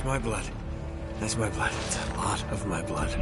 my blood. That's my blood. It's a lot of my blood.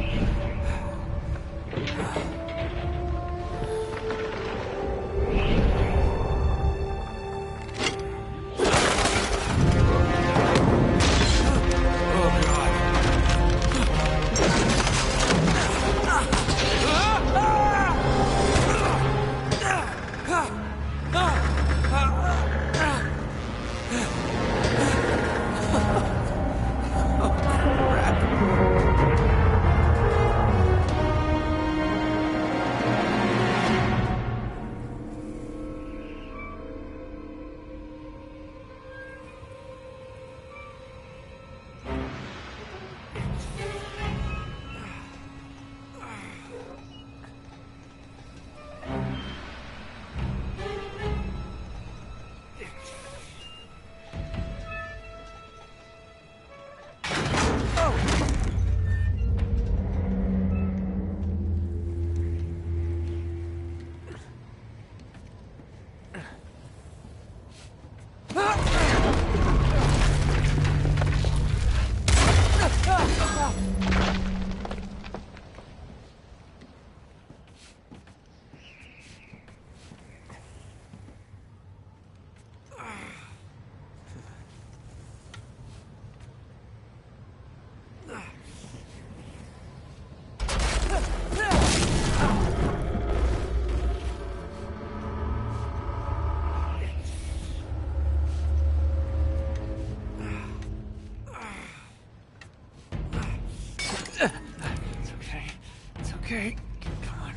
Okay, come on.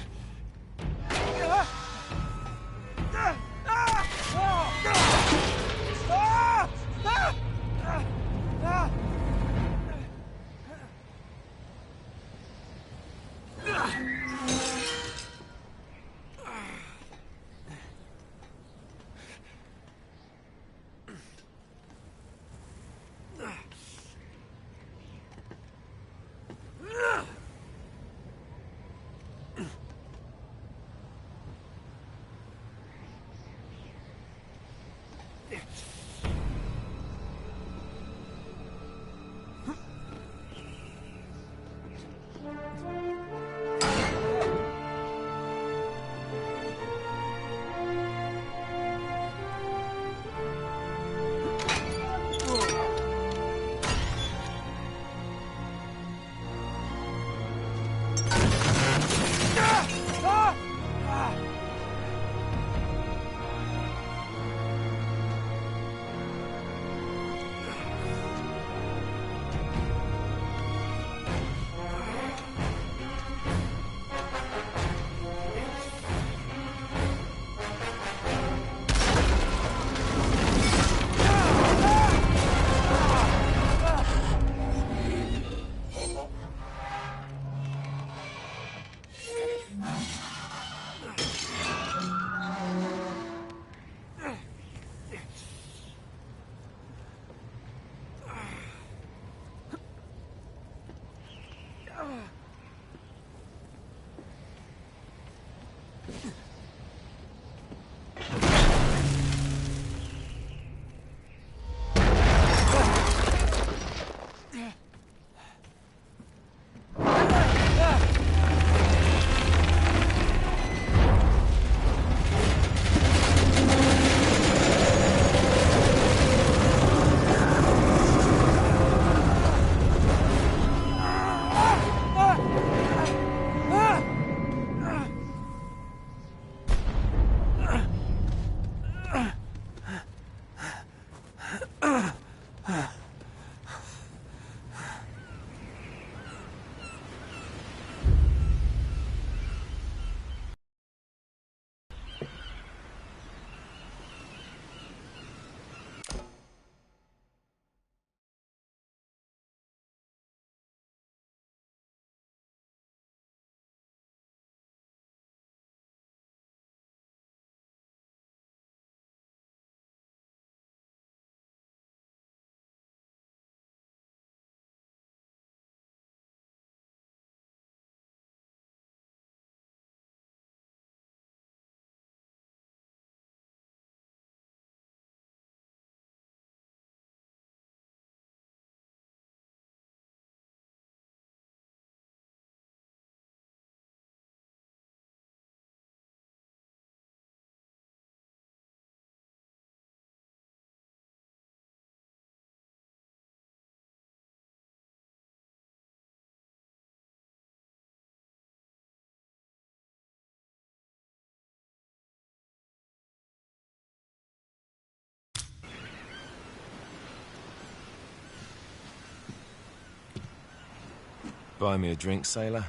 Buy me a drink, sailor.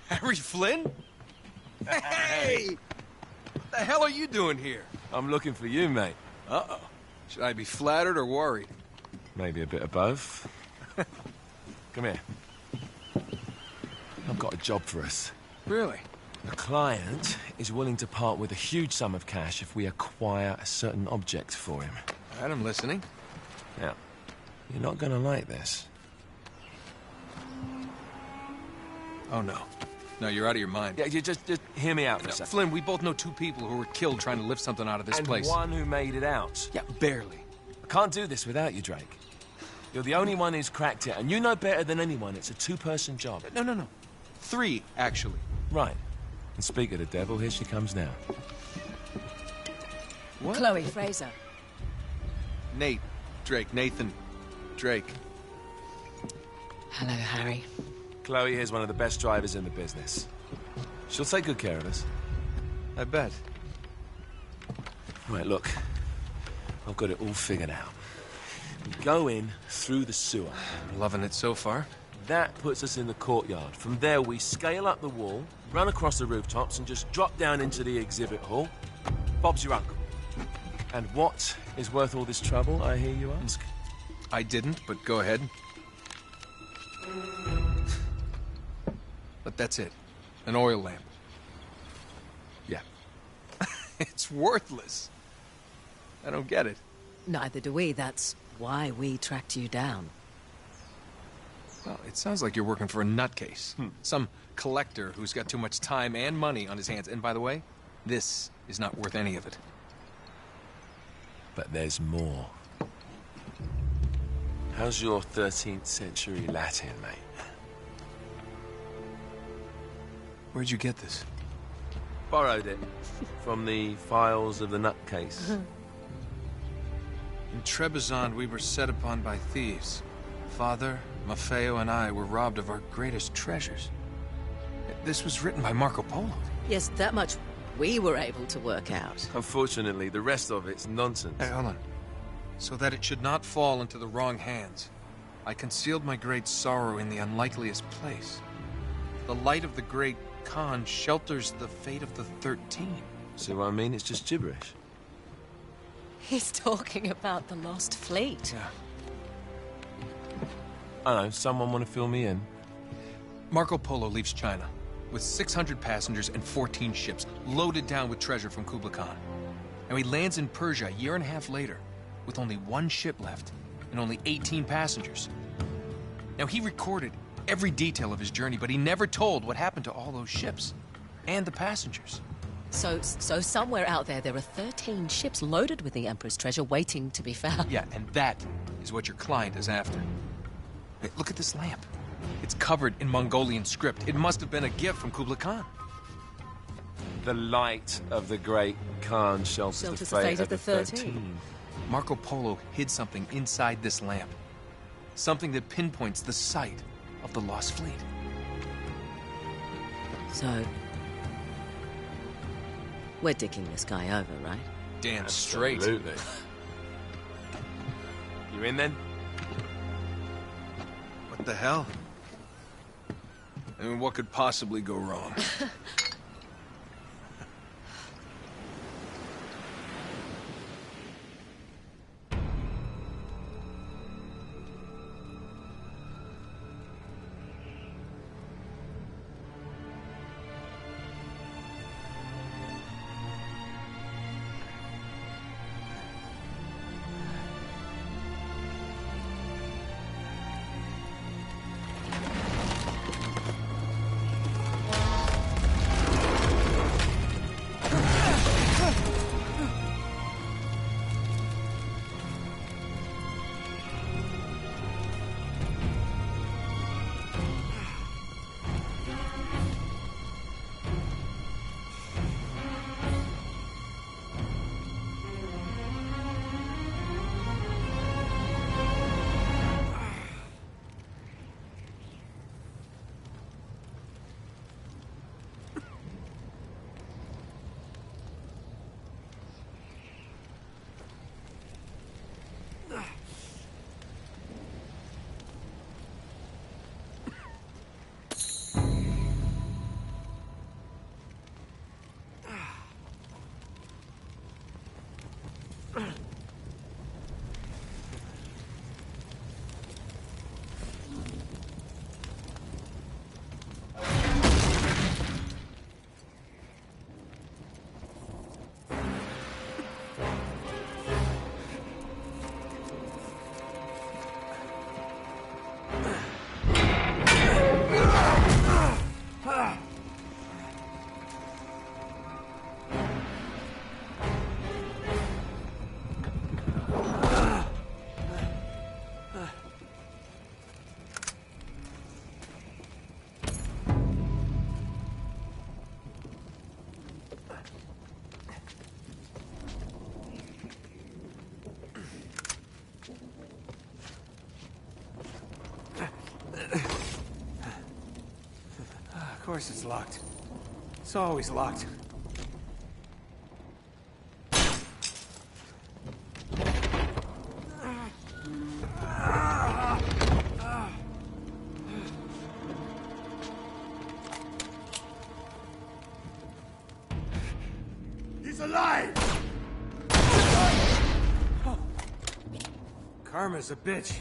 Harry Flynn? Hey! What the hell are you doing here? I'm looking for you, mate. Uh-oh. Should I be flattered or worried? Maybe a bit of both. Come here. I've got a job for us. Really? The client is willing to part with a huge sum of cash if we acquire a certain object for him. All right, I'm listening. Now, you're not gonna like this. Oh, no. No, you're out of your mind. Yeah, you just hear me out for a second. Flynn, we both know 2 people who were killed trying to lift something out of this place. And one who made it out. Yeah, barely. I can't do this without you, Drake. You're the only one who's cracked it, and you know better than anyone it's a 2-person job. No. 3, actually. Right. And speak of the devil, here she comes now. What? Chloe Fraser. Nate. Drake. Nathan. Drake. Hello, Harry. Chloe here's one of the best drivers in the business. She'll take good care of us. I bet. Right, look. I've got it all figured out. We go in through the sewer. I'm loving it so far. That puts us in the courtyard. From there, we scale up the wall, run across the rooftops, and just drop down into the exhibit hall. Bob's your uncle. And what is worth all this trouble, I hear you ask? I didn't, but go ahead. But that's it. An oil lamp. Yeah. It's worthless. I don't get it. Neither do we. That's why we tracked you down. Well, it sounds like you're working for a nutcase. Some collector who's got too much time and money on his hands. And by the way, this is not worth any of it. But there's more. How's your 13th century Latin, mate? Where'd you get this? Borrowed it from the files of the nutcase. In Trebizond, we were set upon by thieves. Father, Maffeo, and I were robbed of our greatest treasures. This was written by Marco Polo. Yes, that much we were able to work out. Unfortunately, the rest of it's nonsense. Hey, hold on. So that it should not fall into the wrong hands, I concealed my great sorrow in the unlikeliest place. The light of the great Khan shelters the fate of the 13. See what I mean? It's just gibberish. He's talking about the lost fleet. Yeah. I know, someone want to fill me in? Marco Polo leaves China with 600 passengers and 14 ships, loaded down with treasure from Kublai Khan. And he lands in Persia a year and a half later, with only 1 ship left and only 18 passengers. Now, he recorded every detail of his journey, but he never told what happened to all those ships and the passengers. So somewhere out there are 13 ships loaded with the Emperor's treasure waiting to be found. Yeah, and that is what your client is after. Hey, look at this lamp. It's covered in Mongolian script. It must have been a gift from Kublai Khan. The light of the great Khan shelters the fate of the 13. Marco Polo hid something inside this lamp. Something that pinpoints the site of the lost fleet. So, we're dicking this guy over, right? Damn straight. Absolutely. You in then? What the hell? I mean, what could possibly go wrong? course it's locked. It's always locked. He's alive! Karma's a bitch.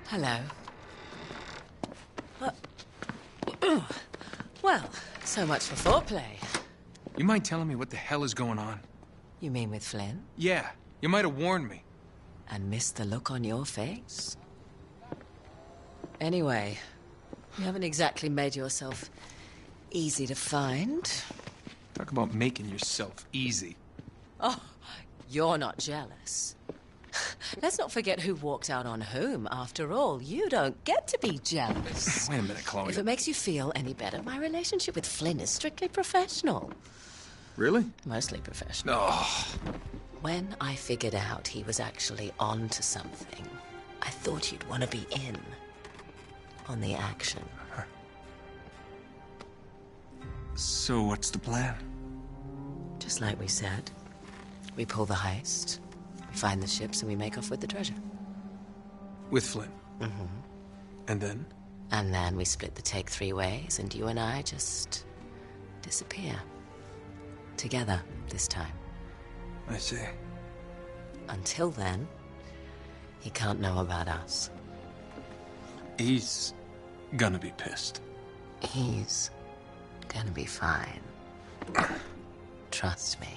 Hello. Well, so much for foreplay. You mind telling me what the hell is going on? You mean with Flynn? Yeah, you might have warned me. And missed the look on your face? Anyway, you haven't exactly made yourself easy to find. Talk about making yourself easy. Oh, you're not jealous. Let's not forget who walked out on whom. After all, you don't get to be jealous. Wait a minute, Chloe. If it makes you feel any better, my relationship with Flynn is strictly professional. Really? Mostly professional. Oh. When I figured out he was actually on to something, I thought you'd want to be in on the action. So what's the plan? Just like we said, we pull the heist, we find the ships, and we make off with the treasure. With Flynn? Mm-hmm. And then? And then we split the take 3 ways, and you and I just disappear. Together, this time. I see. Until then, he can't know about us. He's gonna be pissed. He's gonna be fine. Trust me.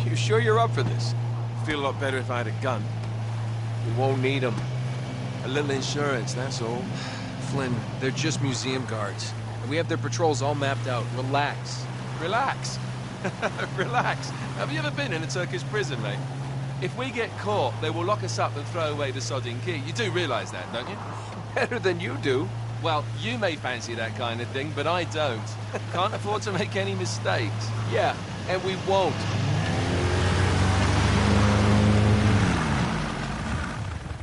You sure you're up for this? Feel a lot better if I had a gun. We won't need them. A little insurance, that's all. Flynn, they're just museum guards. And we have their patrols all mapped out. Relax. Relax. Relax. Have you ever been in a Turkish prison, mate? If we get caught, they will lock us up and throw away the sodding key. You do realise that, don't you? Better than you do. Well, you may fancy that kind of thing, but I don't. Can't afford to make any mistakes. Yeah, and we won't.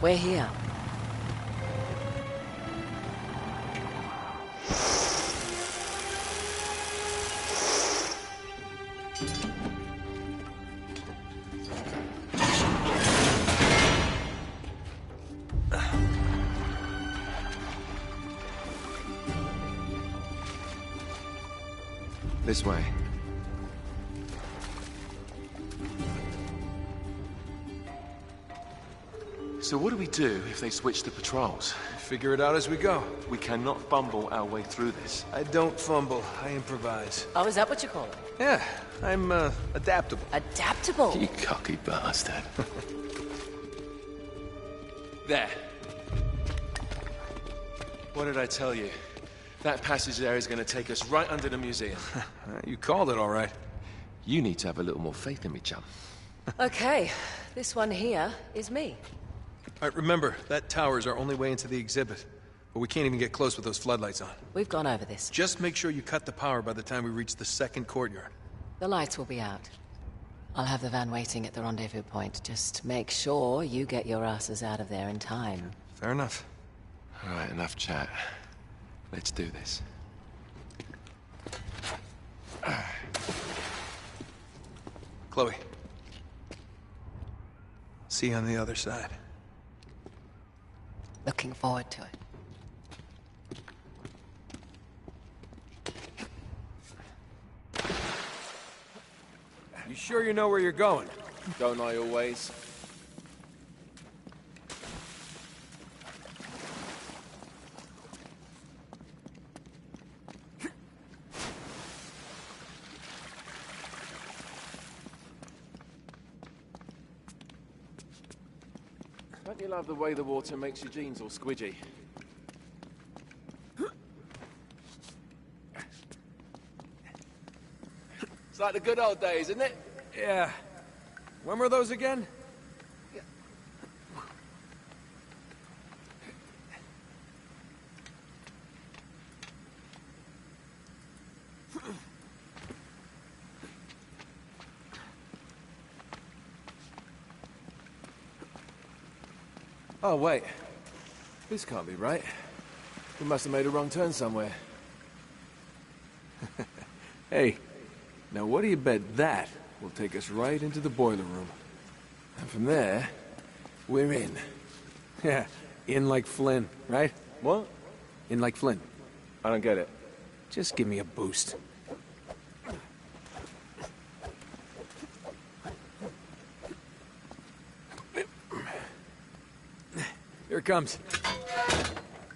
We're here. This way. So what do we do if they switch the patrols? Figure it out as we go. We cannot fumble our way through this. I don't fumble, I improvise. Oh, is that what you call it? Yeah, I'm, adaptable. Adaptable. You cocky bastard. There. What did I tell you? That passage there is going to take us right under the museum. You called it all right. You need to have a little more faith in me, chum. Okay, this one here is me. All right, remember, that tower is our only way into the exhibit. But we can't even get close with those floodlights on. We've gone over this. Just make sure you cut the power by the time we reach the second courtyard. The lights will be out. I'll have the van waiting at the rendezvous point. Just make sure you get your asses out of there in time. Fair enough. All right, enough chat. Let's do this. Chloe. See you on the other side. Looking forward to it. You sure you know where you're going? Don't I always? Don't you love the way the water makes your jeans all squidgy? It's like the good old days, isn't it? Yeah. When were those again? Oh, wait. This can't be right. We must have made a wrong turn somewhere. Hey, now what do you bet that will take us right into the boiler room? And from there, we're in. Yeah, in like Flynn, right? What? In like Flynn. I don't get it. Just give me a boost. Here it comes.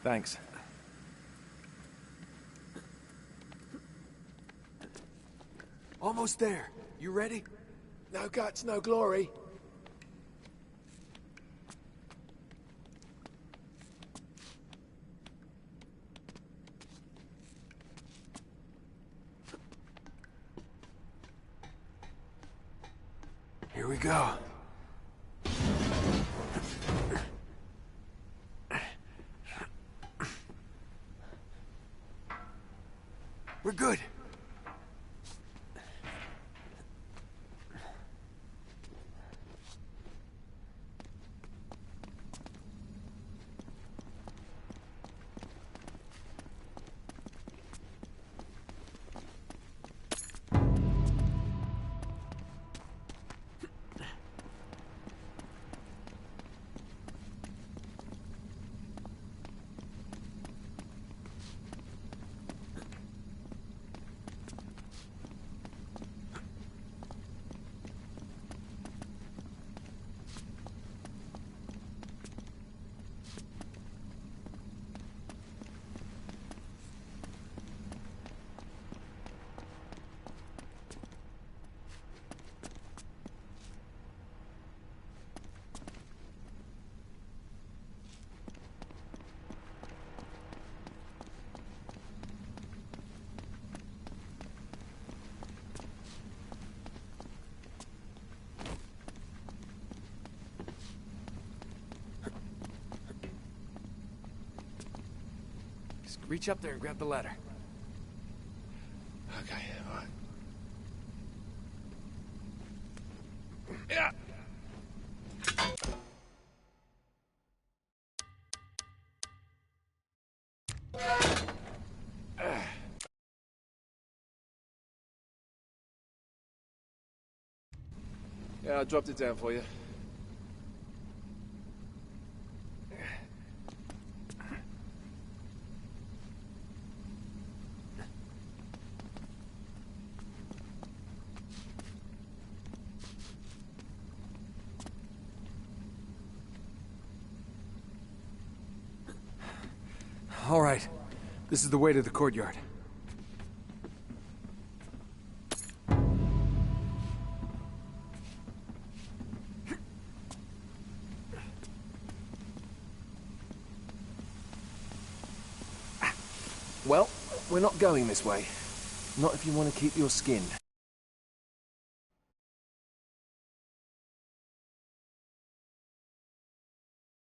Thanks. Almost there. You ready? No guts, no glory. Here we go. We're good. Reach up there and grab the ladder. Okay, all right. Yeah. Yeah, I dropped it down for you. All right. This is the way to the courtyard. Well, we're not going this way. Not if you want to keep your skin.